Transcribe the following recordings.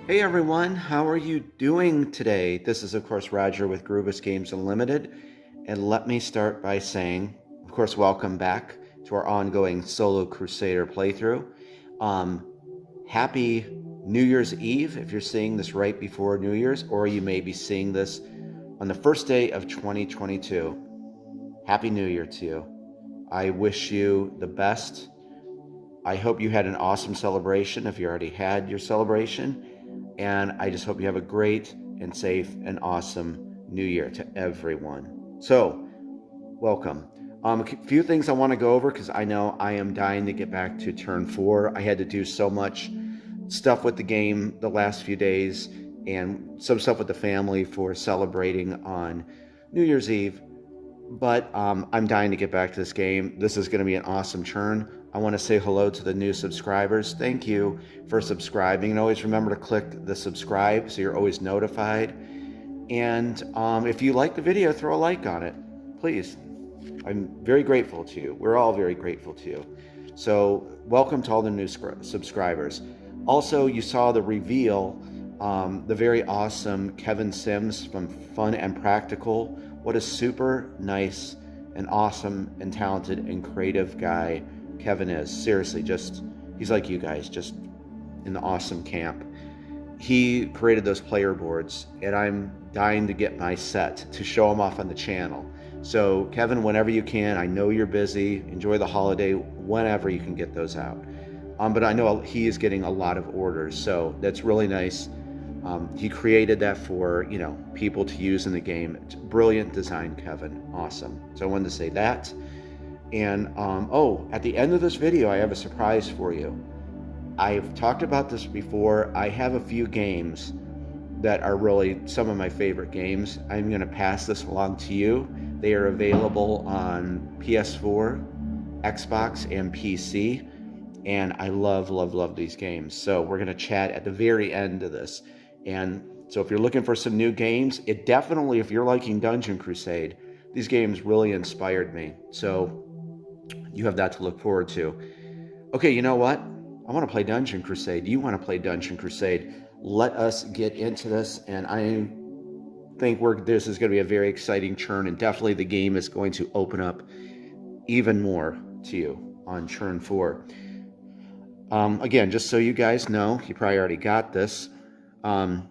Hey everyone, how are you doing today? This is, of course, Roger with Groovis Games Unlimited. And let me start by saying, of course, welcome back to our ongoing Solo Crusader playthrough. Um, Happy New Year's Eve if you're seeing this right before New Year's, or you may be seeing this on the first day of 2022. Happy New Year to you. I wish you the best. I hope you had an awesome celebration if you already had your celebration. And I just hope you have a great and safe and awesome new year to everyone. So, welcome. A few things I want to go over because I know I am dying to get back to turn 4. I had to do so much stuff with the game the last few days and some stuff with the family for celebrating on New Year's Eve. But I'm dying to get back to this game. This is going to be an awesome turn. I want to say hello to the new subscribers. Thank you for subscribing. And always remember to click the subscribe so you're always notified. And if you like the video, throw a like on it, please. I'm very grateful to you. We're all very grateful to you. So welcome to all the new subscribers. Also, you saw the reveal, the very awesome Kevin Sims from Fun and Practical. What a super nice and awesome and talented and creative guy Kevin is. Seriously, he's like you guys, just in the awesome camp. He created those player boards, and I'm dying to get my set to show them off on the channel. So Kevin, whenever you can, I know you're busy, enjoy the holiday, whenever you can get those out. But I know he is getting a lot of orders, so that's really nice. He created that for, people to use in the game. It's brilliant design, Kevin. Awesome. So I wanted to say that. And, at the end of this video, I have a surprise for you. I've talked about this before. I have a few games that are really some of my favorite games. I'm going to pass this along to you. They are available on PS4, Xbox, and PC. And I love, love, love these games. So we're going to chat at the very end of this. And so if you're looking for some new games, it definitely, if you're liking Dungeon Crusade, these games really inspired me. So you have that to look forward to. Okay, you know what? I want to play Dungeon Crusade. You want to play Dungeon Crusade. Let us get into this. And I think this is going to be a very exciting turn. And definitely the game is going to open up even more to you on turn 4. Again, just so you guys know, you probably already got this. Of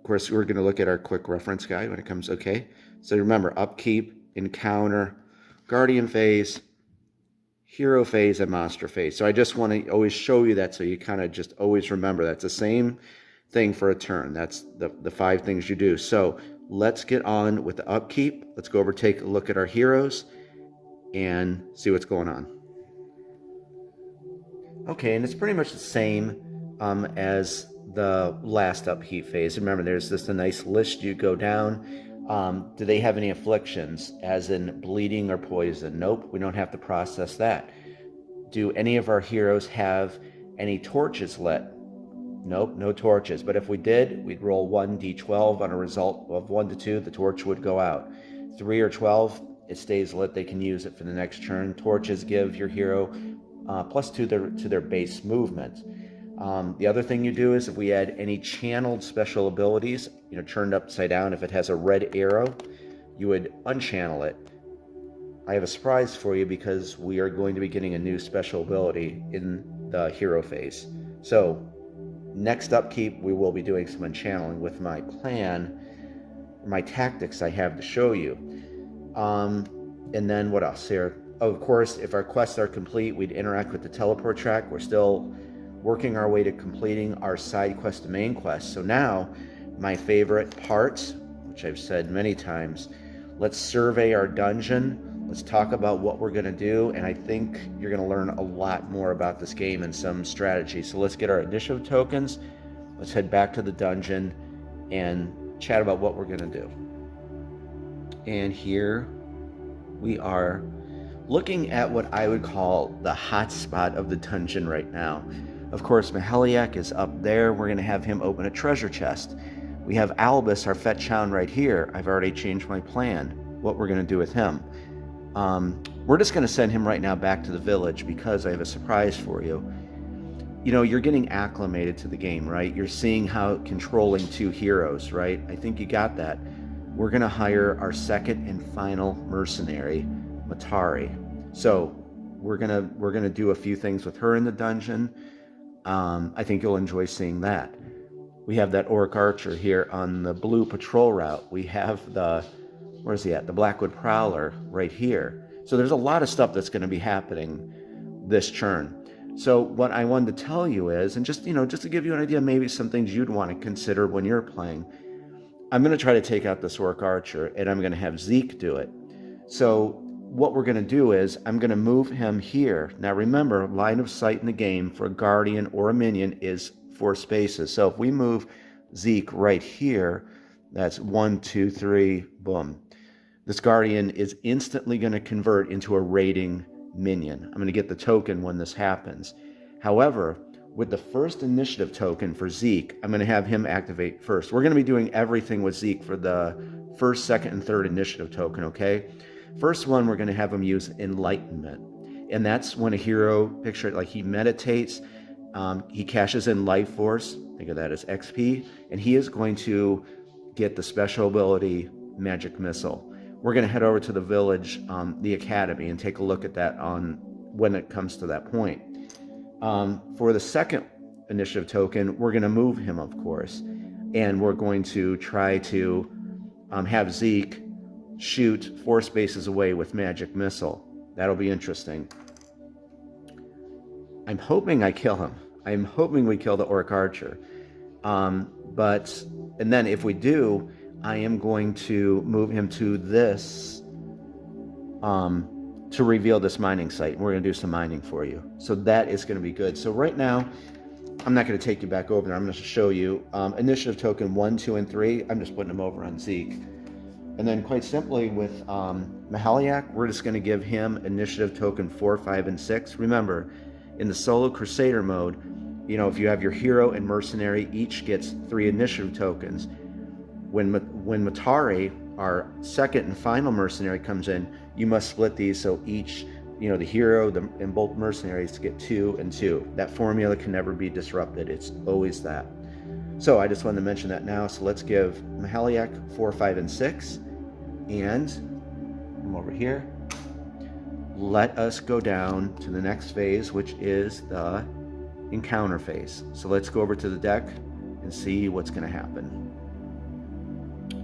course, we're going to look at our quick reference guide when it comes. Okay, so remember, upkeep, encounter, guardian phase, hero phase, and monster phase. So I just want to always show you that so you kind of just always remember that's the same thing for a turn. That's the 5 things you do. So let's get on with the upkeep. Let's go over, take a look at our heroes, and see what's going on. Okay, and it's pretty much the same as the last upkeep phase. Remember, there's just a nice list you go down. Do they have any afflictions, as in bleeding or poison? Nope, we don't have to process that. Do any of our heroes have any torches lit? Nope, no torches. But if we did, we'd roll 1d12 on a result of 1 to 2, the torch would go out. 3 or 12, it stays lit, they can use it for the next turn. Torches give your hero +2 to their base movement. The other thing you do is if we add any channeled special abilities, turned upside down, if it has a red arrow, you would unchannel it. I have a surprise for you because we are going to be getting a new special ability in the hero phase. So next upkeep, we will be doing some unchanneling with my plan, my tactics I have to show you. And then what else here? Of course, if our quests are complete, we'd interact with the teleport track. We're still working our way to completing our side quest to main quest. So now, my favorite part, which I've said many times, let's survey our dungeon. Let's talk about what we're going to do. And I think you're going to learn a lot more about this game and some strategy. So let's get our initiative tokens. Let's head back to the dungeon and chat about what we're going to do. And here we are, looking at what I would call the hot spot of the dungeon right now. Of course, Maheliak is up there. We're going to have him open a treasure chest. We have Albus, our fetch hound, right here. I've already changed my plan, what we're going to do with him. We're just going to send him right now back to the village because I have a surprise for you. you're getting acclimated to the game, right? You're seeing how controlling two heroes, right? I think you got that. We're going to hire our second and final mercenary, Matari. So we're gonna do a few things with her in the dungeon. I think you'll enjoy seeing that. We have that Orc Archer here on the blue patrol route. We have where's he at? The Blackwood Prowler right here. So there's a lot of stuff that's going to be happening this churn. So what I wanted to tell you is, and just to give you an idea, maybe some things you'd want to consider when you're playing. I'm going to try to take out this Orc Archer, and I'm going to have Zeke do it. So what we're going to do is I'm going to move him here. Now remember, line of sight in the game for a Guardian or a Minion is 4 spaces. So if we move Zeke right here, that's 1, 2, 3, boom. This Guardian is instantly going to convert into a raiding minion. I'm going to get the token when this happens. However, with the first initiative token for Zeke, I'm going to have him activate first. We're going to be doing everything with Zeke for the first, second, and third initiative token, okay? First one, we're going to have him use Enlightenment. And that's when a hero, picture it like he meditates, he cashes in Life Force, think of that as XP, and he is going to get the special ability Magic Missile. We're going to head over to the village, the academy, and take a look at that when it comes to that point. For the second initiative token, we're going to move him, of course, and we're going to try to have Zeke shoot 4 spaces away with Magic Missile. That'll be interesting. I'm hoping I kill him. I'm hoping we kill the Orc Archer. And then if we do, I am going to move him to this to reveal this mining site. We're going to do some mining for you. So that is going to be good. So right now, I'm not going to take you back over there. I'm going to show you initiative token 1, 2, and 3. I'm just putting them over on Zeke. And then quite simply with Mahaliak, we're just going to give him initiative token 4, 5, and 6. Remember, in the Solo Crusader mode, if you have your hero and mercenary, each gets 3 initiative tokens. When Matari, our second and final mercenary, comes in, you must split these so each, the hero and both mercenaries get 2 and 2. That formula can never be disrupted. It's always that. So I just wanted to mention that now. So let's give Mahaliak 4, 5, and 6. And I'm over here. Let us go down to the next phase, which is the encounter phase. So let's go over to the deck and see what's going to happen.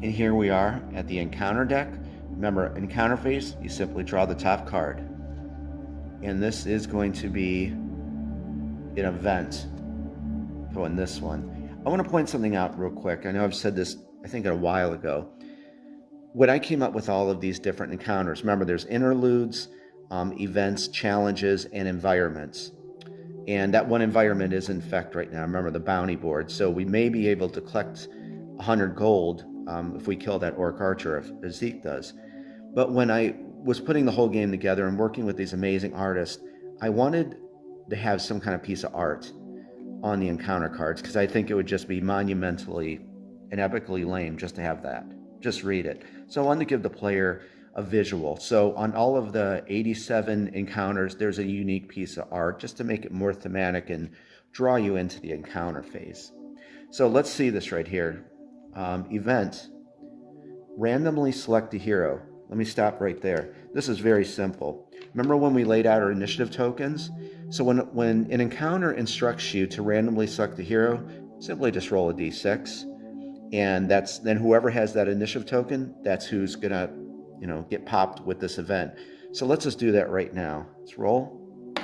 And here we are at the encounter deck. Remember, encounter phase, you simply draw the top card. And this is going to be an event. So in this one, I want to point something out real quick. I know I've said this, I think, a while ago. When I came up with all of these different encounters, remember there's interludes, events, challenges, and environments. And that one environment is Infect right now. Remember the bounty board. So we may be able to collect 100 gold if we kill that Orc Archer, as Zeke does. But when I was putting the whole game together and working with these amazing artists, I wanted to have some kind of piece of art on the encounter cards, because I think it would just be monumentally and epically lame just to have that. Just read it. So I wanted to give the player a visual. So on all of the 87 encounters, there's a unique piece of art just to make it more thematic and draw you into the encounter phase. So let's see this right here. Event. Randomly select a hero. Let me stop right there. This is very simple. Remember when we laid out our initiative tokens? So when an encounter instructs you to randomly select a hero, simply just roll a d6. And then whoever has that initiative token, that's who's gonna, get popped with this event. So let's just do that right now. Let's roll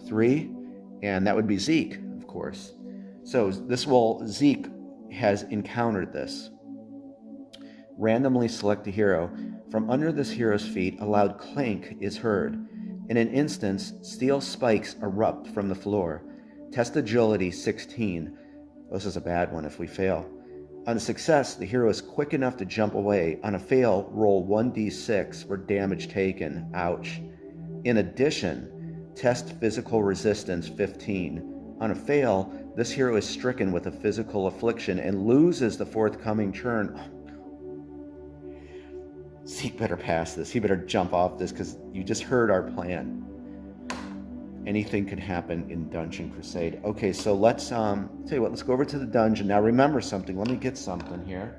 3, and that would be Zeke, of course. So Zeke has encountered this. Randomly select a hero. From under this hero's feet, a loud clank is heard. In an instant, steel spikes erupt from the floor. Test agility 16. This is a bad one if we fail. On a success, the hero is quick enough to jump away. On a fail, roll 1d6 for damage taken. Ouch. In addition, test physical resistance 15. On a fail, this hero is stricken with a physical affliction and loses the forthcoming turn. Zeke better pass this. He better jump off this, because you just heard our plan. anything can happen in Dungeon Crusade. Okay, so let's tell you what, let's go over to the dungeon. Now remember something, let me get something here.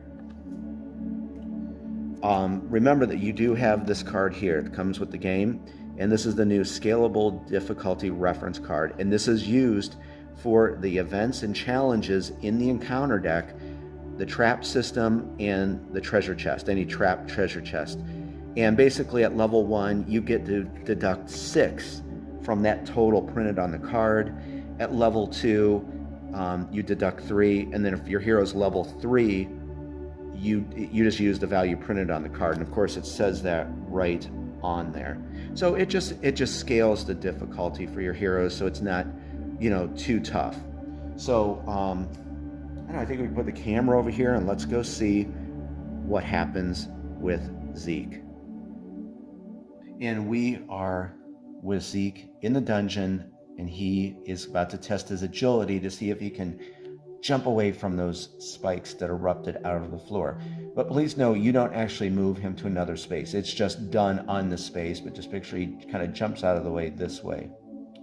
Remember that you do have this card here. It comes with the game, and this is the new scalable difficulty reference card, and this is used for the events and challenges in the encounter deck, the trap system, and the treasure chest, any trap treasure chest. And basically at level 1, you get to deduct 6 from that total printed on the card. At level 2, you deduct 3, and then if your hero's level 3, you just use the value printed on the card, and of course it says that right on there. So it just scales the difficulty for your heroes, so it's not, too tough. So I think we can put the camera over here and let's go see what happens with Zeke. And we are with Zeke in the dungeon, and he is about to test his agility to see if he can jump away from those spikes that erupted out of the floor. But please know, you don't actually move him to another space. It's just done on the space, but just make sure he kind of jumps out of the way this way.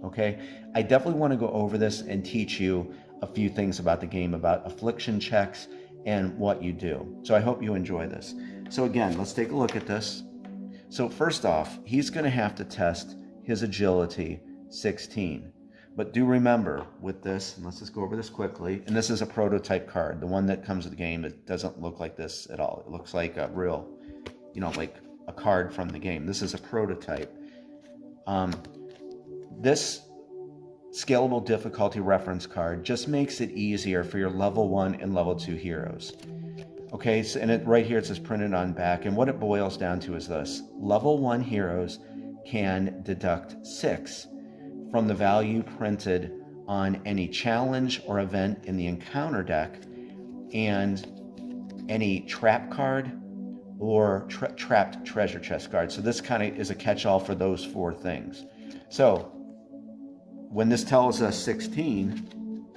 Okay? I definitely want to go over this and teach you a few things about the game, about affliction checks and what you do. So I hope you enjoy this. So again, let's take a look at this. So first off, he's going to have to test his agility 16. But do remember with this, and let's just go over this quickly, and this is a prototype card. The one that comes with the game, it doesn't look like this at all. It looks like a real, like a card from the game. This is a prototype. This scalable difficulty reference card just makes it easier for your level 1 and level 2 heroes. Okay, so, and right here it says printed on back, and what it boils down to is this. Level 1 heroes can deduct 6 from the value printed on any challenge or event in the encounter deck, and any trap card or trapped treasure chest card. So this kind of is a catch-all for those 4 things. So when this tells us 16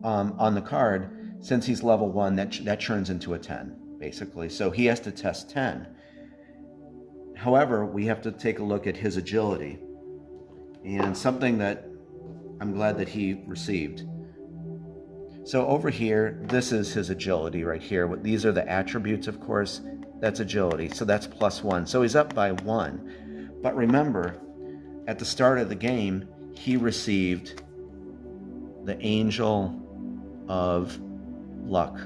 on the card, since he's level 1, that turns into a 10, basically. So he has to test 10. However, we have to take a look at his agility. And something that I'm glad that he received. So over here, this is his agility right here. These are the attributes, of course. That's agility. So that's +1. So he's up by 1. But remember, at the start of the game, he received the Angel of Luck,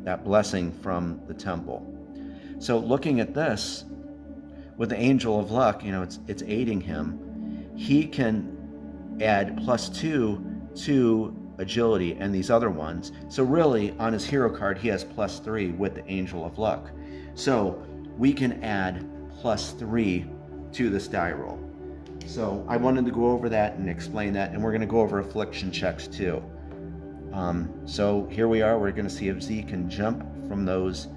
that blessing from the temple. So looking at this, with the Angel of Luck, it's aiding him. He can add +2 to agility and these other ones. So really, on his hero card, he has +3 with the Angel of Luck. So we can add +3 to this die roll. So I wanted to go over that and explain that, and we're going to go over affliction checks too. So here we are. We're going to see if Z can jump from those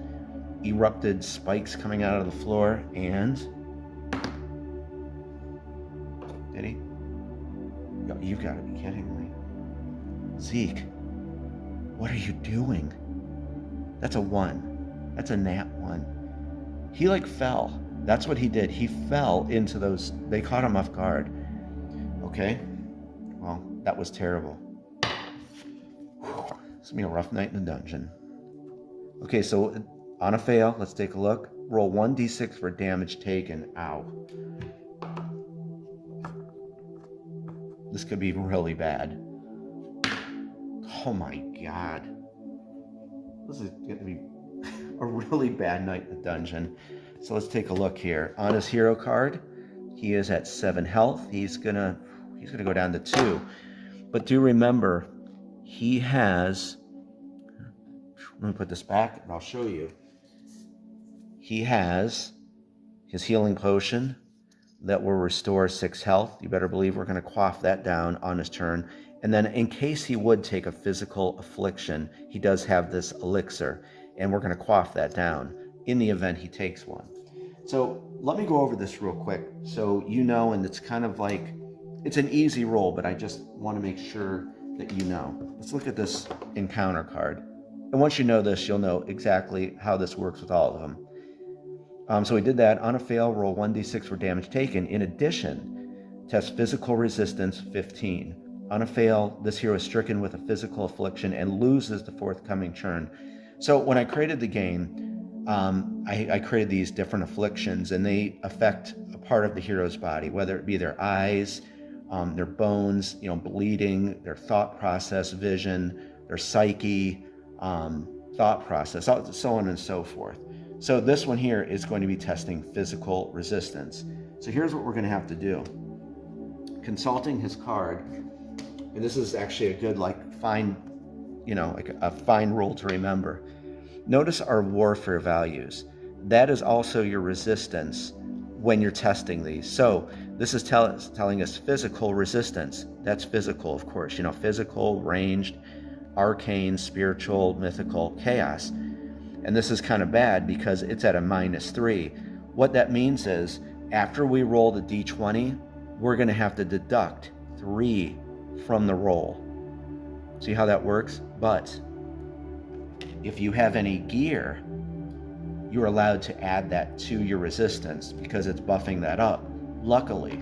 erupted spikes coming out of the floor, and did he? You've got to be kidding me. Zeke, what are you doing? That's a 1. That's a nat 1. He fell. That's what he did. He fell into those. They caught him off guard. Okay. Well, that was terrible. It's going to be a rough night in the dungeon. Okay, so on a fail, let's take a look. Roll 1d6 for damage taken. Ow. This could be really bad. Oh my god. This is going to be a really bad night in the dungeon. So let's take a look here. On his hero card, he is at 7 health. He's gonna go down to 2. But do remember, he has, let me put this back and I'll show you. He has his healing potion that will restore 6 health. You better believe we're going to quaff that down on his turn. And then in case he would take a physical affliction, he does have this elixir, and we're going to quaff that down in the event he takes one. So let me go over this real quick so you know, and it's kind of like, it's an easy roll, but I just want to make sure that you know. Let's look at this encounter card. And once you know this, you'll know exactly how this works with all of them. So we did that. On a fail, roll 1d6 for damage taken. In addition, Test physical resistance 15. On a fail, this hero is stricken with a physical affliction and loses the forthcoming turn. So when I created the game, I created these different afflictions, and they affect a part of the hero's body, whether it be their eyes, their bones, bleeding, their thought process, vision, their psyche, thought process, so on and so forth. So this one here is going to be testing physical resistance. So here's what we're going to have to do. Consulting his card, and this is actually a good, fine, like a fine rule to remember. Notice our warfare values. That is also your resistance when you're testing these. So this is telling us physical resistance. That's physical, of course. Physical, ranged, arcane, spiritual, mythical, chaos. And this is kind of bad because it's at a -3. What that means is after we roll the d20, we're going to have to deduct 3 from the roll. See how that works? But if you have any gear, you're allowed to add that to your resistance because it's buffing that up. Luckily,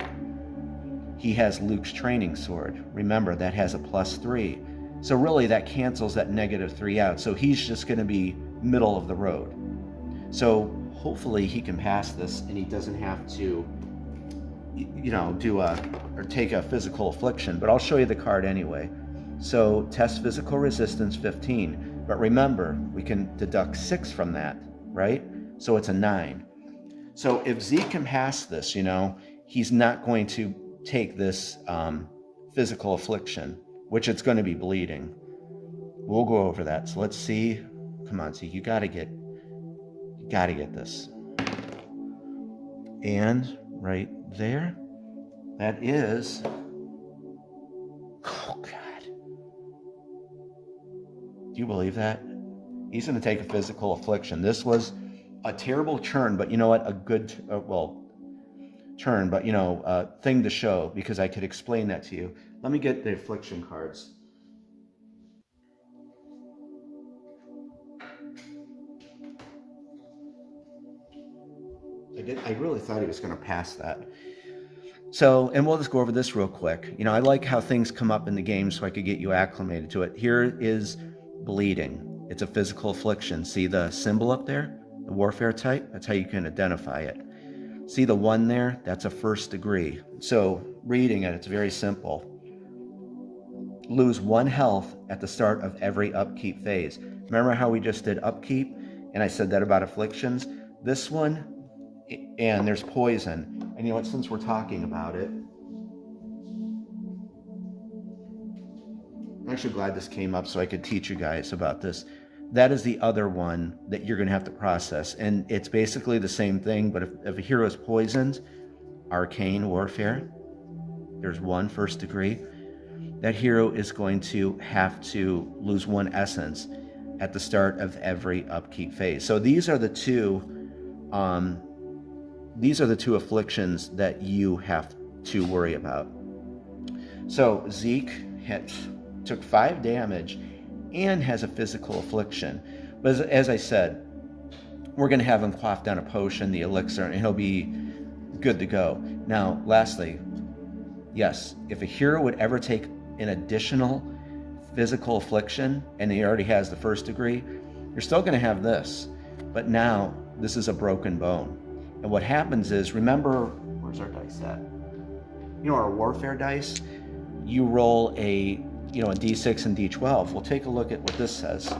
he has Luke's training sword. Remember, that has a +3. So really that cancels that -3 out. So he's just going to be middle of the road. So hopefully he can pass this and he doesn't have to take a physical affliction, but I'll show you the card anyway. So test physical resistance 15, but remember we can deduct 6 from that, right? So it's a 9. So if Zeke can pass this, he's not going to take this physical affliction, which it's going to be bleeding. We'll go over that. So let's see. Come on, Zeke, you gotta get this. And right there, that is, oh God. Do you believe that? He's going to take a physical affliction. This was a terrible turn, but you know what? A good, turn, but thing to show because I could explain that to you. Let me get the affliction cards. I really thought he was going to pass that. So, and we'll just go over this real quick. I like how things come up in the game so I could get you acclimated to it. Here is bleeding. It's a physical affliction. See the symbol up there? The warfare type? That's how you can identify it. See the 1 there? That's a 1st degree. So reading it, it's very simple. Lose 1 health at the start of every upkeep phase. Remember how we just did upkeep? And I said that about afflictions? This one, and there's poison. And since we're talking about it, I'm actually glad this came up so I could teach you guys about this. That is the other one that you're going to have to process. And it's basically the same thing, but if a hero is poisoned, arcane warfare, there's 1 1st degree. That hero is going to have to lose 1 essence at the start of every upkeep phase. So these are the two afflictions that you have to worry about. So Zeke took 5 damage and has a physical affliction. But as I said, we're going to have him quaff down a potion, the elixir, and he'll be good to go. Now, lastly, yes, if a hero would ever take an additional physical affliction, and he already has the 1st degree, you're still going to have this. But now, this is a broken bone. And what happens is, remember, where's our dice at? Our warfare dice, you roll a D6 and D12. We'll take a look at what this says.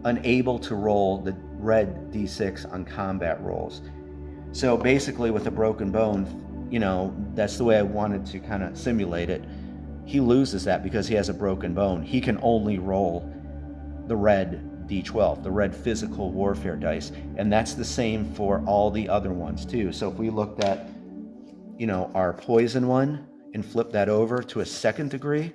Unable to roll the red D6 on combat rolls. So basically with a broken bone, that's the way I wanted to kind of simulate it. He loses that because he has a broken bone. He can only roll the red D12, the red physical warfare dice. And that's the same for all the other ones too. So if we looked at, our poison one and flip that over to a 2nd degree,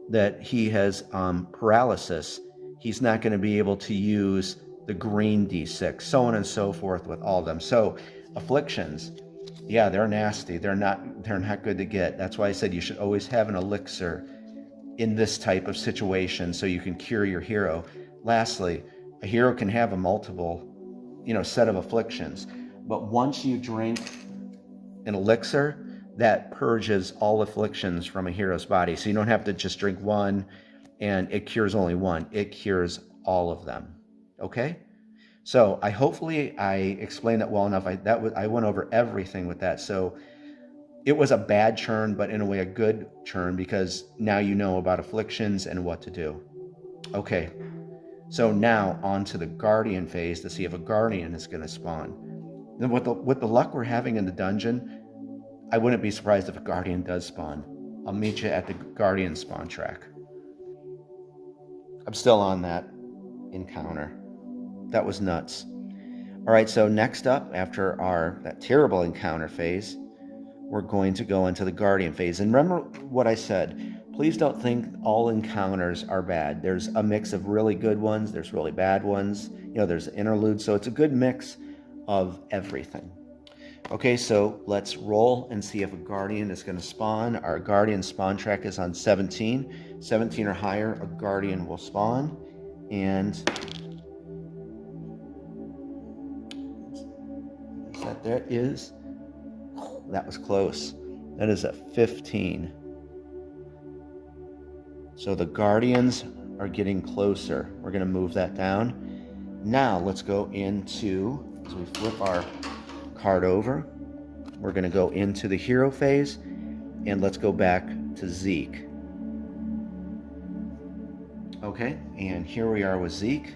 that he has paralysis, he's not going to be able to use the green D6, so on and so forth with all of them. So afflictions, yeah, they're nasty. They're not good to get. That's why I said you should always have an elixir in this type of situation so you can cure your hero. Lastly, a hero can have a multiple, set of afflictions. But once you drink an elixir that purges all afflictions from a hero's body. So you don't have to just drink one and it cures only one. It cures all of them. Okay? So hopefully I explained that well enough. I went over everything with that. So it was a bad churn, but in a way a good churn, because now you know about afflictions and what to do. Okay, so now on to the Guardian phase to see if a Guardian is going to spawn. And with the luck we're having in the dungeon, I wouldn't be surprised if a Guardian does spawn. I'll meet you at the Guardian spawn track. I'm still on that encounter. That was nuts. All right, so next up, after that terrible encounter phase, we're going to go into the Guardian phase. And remember what I said. Please don't think all encounters are bad. There's a mix of really good ones. There's really bad ones. There's interludes. So it's a good mix of everything. Okay, so let's roll and see if a Guardian is going to spawn. Our Guardian spawn track is on 17. 17 or higher, a Guardian will spawn. And that was close. That is a 15. So the Guardians are getting closer. We're going to move that down. Now let's go into, as we flip our card over, we're going to go into the hero phase, and let's go back to Zeke. Okay, and here we are with Zeke,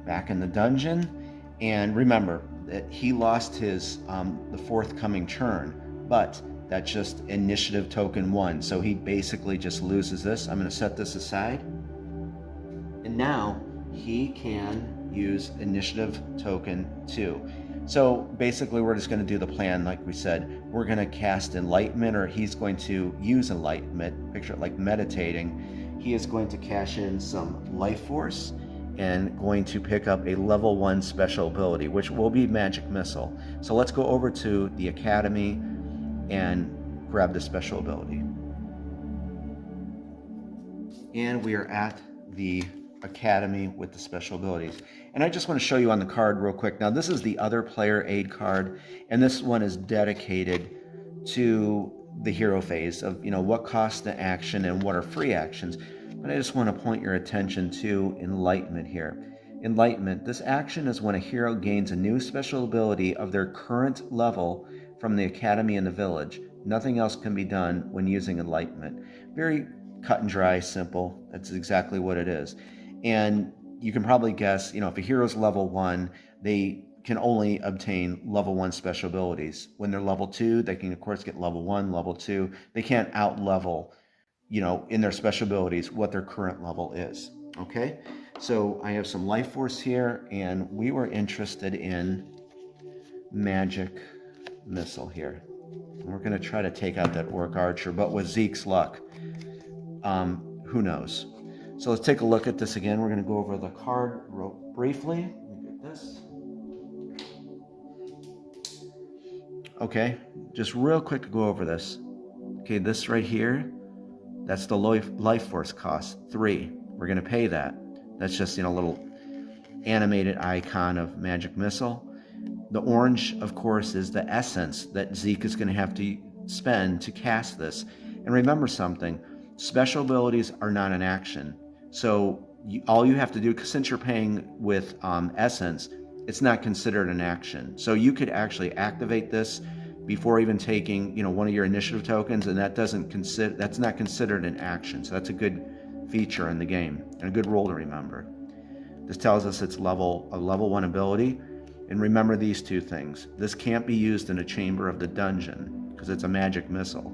back in the dungeon. And remember that he lost his the forthcoming churn, but that's just initiative token 1. So he basically just loses this. I'm going to set this aside. And now he can use initiative token 2. So basically we're just going to do the plan like we said. We're going to cast Enlightenment, or he's going to use Enlightenment. Picture it like meditating. He is going to cash in some life force and going to pick up a level 1 special ability, which will be Magic Missile. So let's go over to the Academy and grab the special ability. And we are at the Academy with the special abilities. And I just want to show you on the card real quick. Now this is the other player aid card, and this one is dedicated to the hero phase of what costs the action and what are free actions. But I just want to point your attention to Enlightenment here. Enlightenment, this action is when a hero gains a new special ability of their current level from the Academy in the village. Nothing else can be done when using Enlightenment. Very cut and dry, simple. That's exactly what it is. And you can probably guess, if a hero's level 1, they can only obtain level 1 special abilities. When they're level 2, they can of course get level 1, level 2. They can't out-level, in their special abilities what their current level is. Okay? So I have some life force here, and we were interested in Magic Missile here. And we're going to try to take out that Orc Archer, but with Zeke's luck, who knows? So let's take a look at this again. We're going to go over the card real briefly. Let me get this. Okay, just real quick to go over this. Okay, this right here, that's the life force cost, 3. We're going to pay that. That's just, a little animated icon of Magic Missile. The orange, of course, is the essence that Zeke is going to have to spend to cast this. And remember something, special abilities are not an action. So all you have to do, since you're paying with essence, it's not considered an action. So you could actually activate this before even taking, one of your initiative tokens, and that's not considered an action. So that's a good feature in the game and a good rule to remember. This tells us it's a level 1 ability. And remember these 2 things. This can't be used in a chamber of the dungeon because it's a Magic Missile.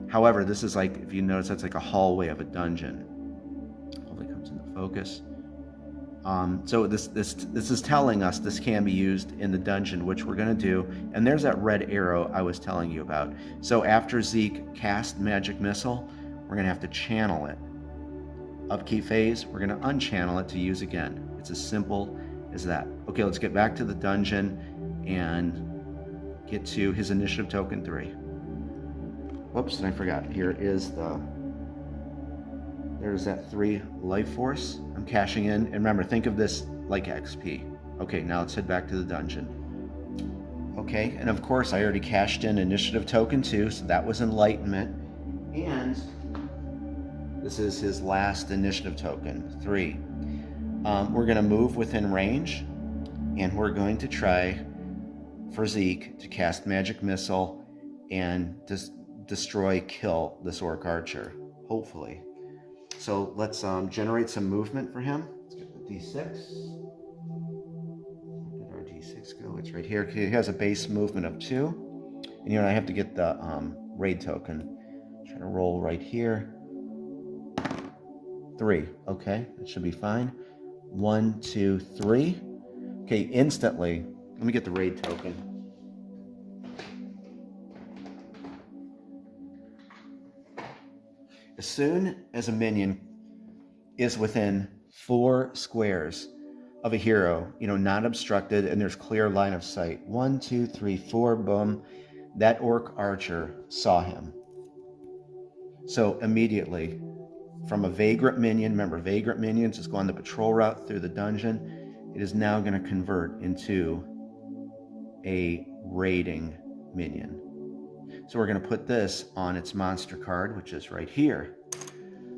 However, this is like, if you notice, that's like a hallway of a dungeon. Hopefully it comes into focus. So this is telling us this can be used in the dungeon, which we're going to do. And there's that red arrow I was telling you about. So after Zeke casts Magic Missile, we're going to have to channel it. Upkeep phase, we're going to unchannel it to use again. It's as simple as that. Okay, let's get back to the dungeon and get to his initiative token 3. Whoops, and I forgot. There's that 3 life force. I'm cashing in. And remember, think of this like XP. Okay, now let's head back to the dungeon. Okay, and of course I already cashed in initiative token 2, so that was enlightenment. And this is his last initiative token, 3. We're going to move within range, and we're going to try for Zeke to cast Magic Missile and destroy, kill this Orc Archer, hopefully. So let's generate some movement for him. Let's get the D6. Where did our D6 go? It's right here. He has a base movement of 2. And I have to get the raid token. Try to roll right here. 3. Okay, that should be fine. 1, 2, 3. Okay, instantly. Let me get the raid token. As soon as a minion is within 4 squares of a hero, not obstructed, and there's clear line of sight. 1, 2, 3, 4, boom. That Orc Archer saw him. So immediately, from a Vagrant minion, remember Vagrant minions just go on the patrol route through the dungeon, it is now going to convert into a raiding minion. So we're going to put this on its monster card, which is right here.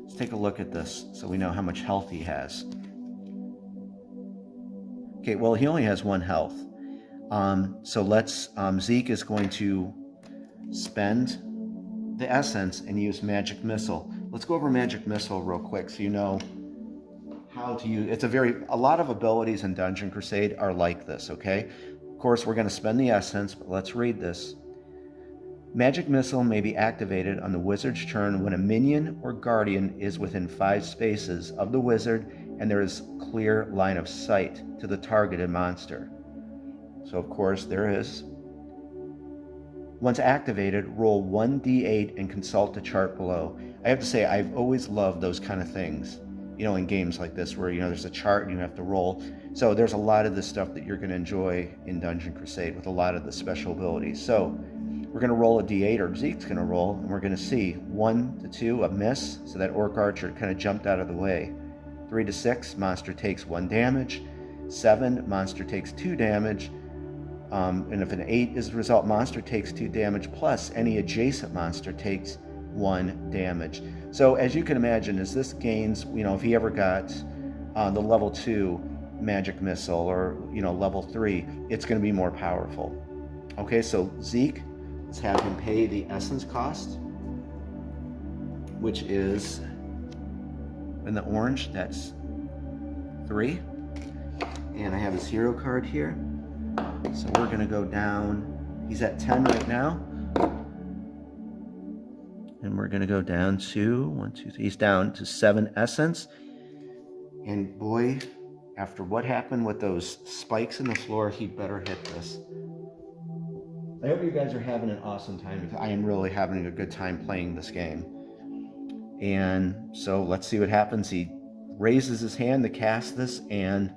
Let's take a look at this so we know how much health he has. Okay, well, he only has 1 health. So let's, Zeke is going to spend the essence and use Magic Missile. Let's go over Magic Missile real quick so you know how to use. It's a lot of abilities in Dungeon Crusade are like this, okay? Of course, we're going to spend the essence, but let's read this. Magic Missile may be activated on the wizard's turn when a minion or guardian is within 5 spaces of the wizard and there is clear line of sight to the targeted monster. So of course there is. Once activated, roll 1d8 and consult the chart below. I have to say, I've always loved those kind of things, in games like this where, there's a chart and you have to roll. So there's a lot of this stuff that you're going to enjoy in Dungeon Crusade with a lot of the special abilities. So we're going to roll a d8, or Zeke's going to roll, and we're going to see 1 to 2, a miss, so that Orc Archer kind of jumped out of the way. 3 to 6, monster takes 1 damage. 7, monster takes 2 damage. And if an 8 is the result, monster takes 2 damage, plus any adjacent monster takes 1 damage. So as you can imagine, as this gains, if he ever got the level 2 Magic Missile or, level 3, it's going to be more powerful. Okay, so Zeke, let's have him pay the essence cost, which is, in the orange, that's 3. And I have his hero card here. So we're going to go down. He's at 10 right now. And we're going to go down to 1, 2, 3. He's down to 7 essence. And boy, after what happened with those spikes in the floor, he better hit this. I hope you guys are having an awesome time. I am really having a good time playing this game. And so let's see what happens. He raises his hand to cast this, and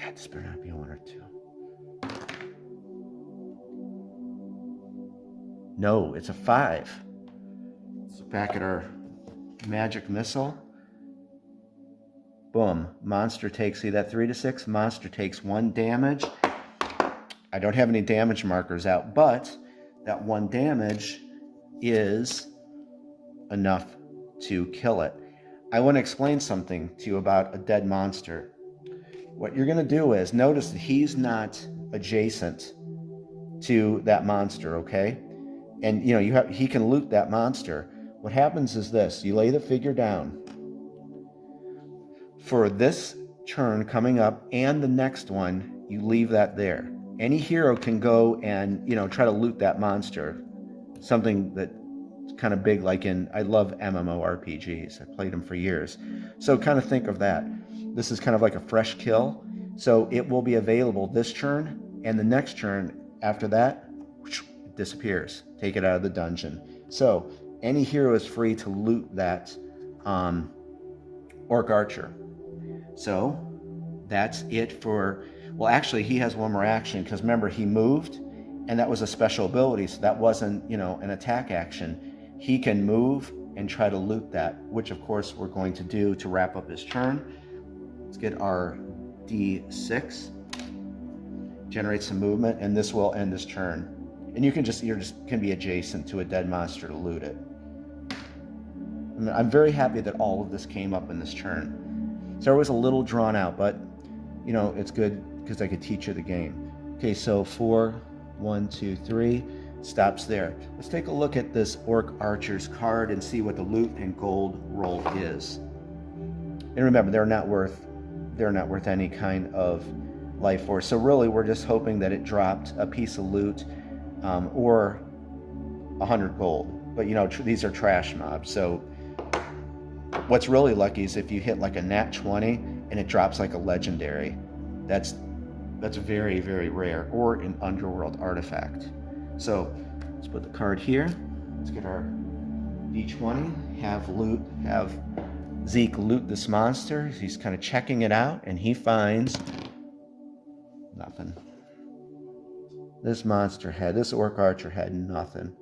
God, this better not be a 1 or 2. No, it's a 5. Let's look back at our Magic Missile. Boom. Monster takes, see that 3 to 6? Monster takes 1 damage. I don't have any damage markers out, but that 1 damage is enough to kill it. I want to explain something to you about a dead monster. What you're going to do is notice that he's not adjacent to that monster, okay? And he can loot that monster. What happens is this: you lay the figure down. For this turn coming up and the next one, you leave that there. Any hero can go and try to loot that monster. Something that's kind of big, like I love MMORPGs. I played them for years. So kind of think of that. This is kind of like a fresh kill. So it will be available this turn, and the next turn after that, it disappears. Take it out of the dungeon. So any hero is free to loot that Orc Archer. So that's it for, well, actually he has one more action, because remember he moved, and that was a special ability, so that wasn't an attack action. He can move and try to loot that, which of course we're going to do to wrap up his turn. Let's get our D6. generate some movement, and this will end this turn. And you're just can be adjacent to a dead monster to loot it. I'm very happy that all of this came up in this turn. So it was a little drawn out, but you know, it's good because I could teach you the game. Okay, so 4, 1, 2, 3, stops there. Let's take a look at this Orc Archer's card and see what the loot and gold roll is. And remember, they're not worth any kind of life force. So really, we're just hoping that it dropped a piece of loot or 100 gold. But you know, these are trash mobs. So what's really lucky is if you hit like a nat 20 and it drops like a legendary. That's very, very rare, or an underworld artifact. So let's put the card here. Let's get our D20, have Zeke loot this monster. He's kind of checking it out, and he finds nothing. This Orc Archer had nothing.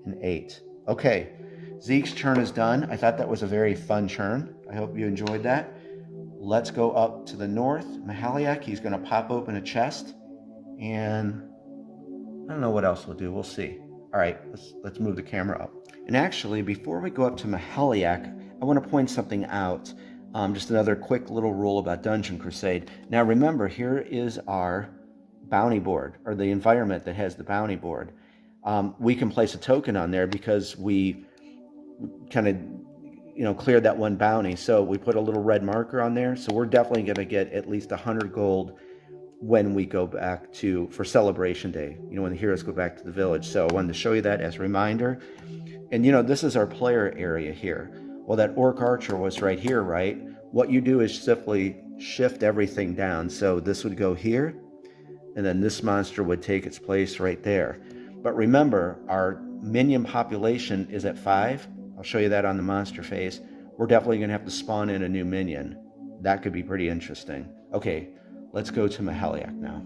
An 8. Okay, Zeke's turn is done. I thought that was a very fun turn. I hope you enjoyed that. Let's go up to the north. Mahaliak, he's going to pop open a chest, and I don't know what else we'll do. We'll see. All right, let's move the camera up. And actually, before we go up to Mahaliak, I want to point something out. Just another quick little rule about Dungeon Crusade. Now remember, here is our bounty board, or the environment that has the bounty board. We can place a token on there because we kind of cleared that one bounty. So we put a little red marker on there. So we're definitely going to get at least 100 gold when we go back for Celebration Day, when the heroes go back to the village. So I wanted to show you that as a reminder. And this is our player area here. Well, that Orc Archer was right here, right? What you do is simply shift everything down. So this would go here, and then this monster would take its place right there. But remember, our minion population is at 5. I'll show you that on the monster phase. We're definitely going to have to spawn in a new minion. That could be pretty interesting. Okay, let's go to Mahaliak now.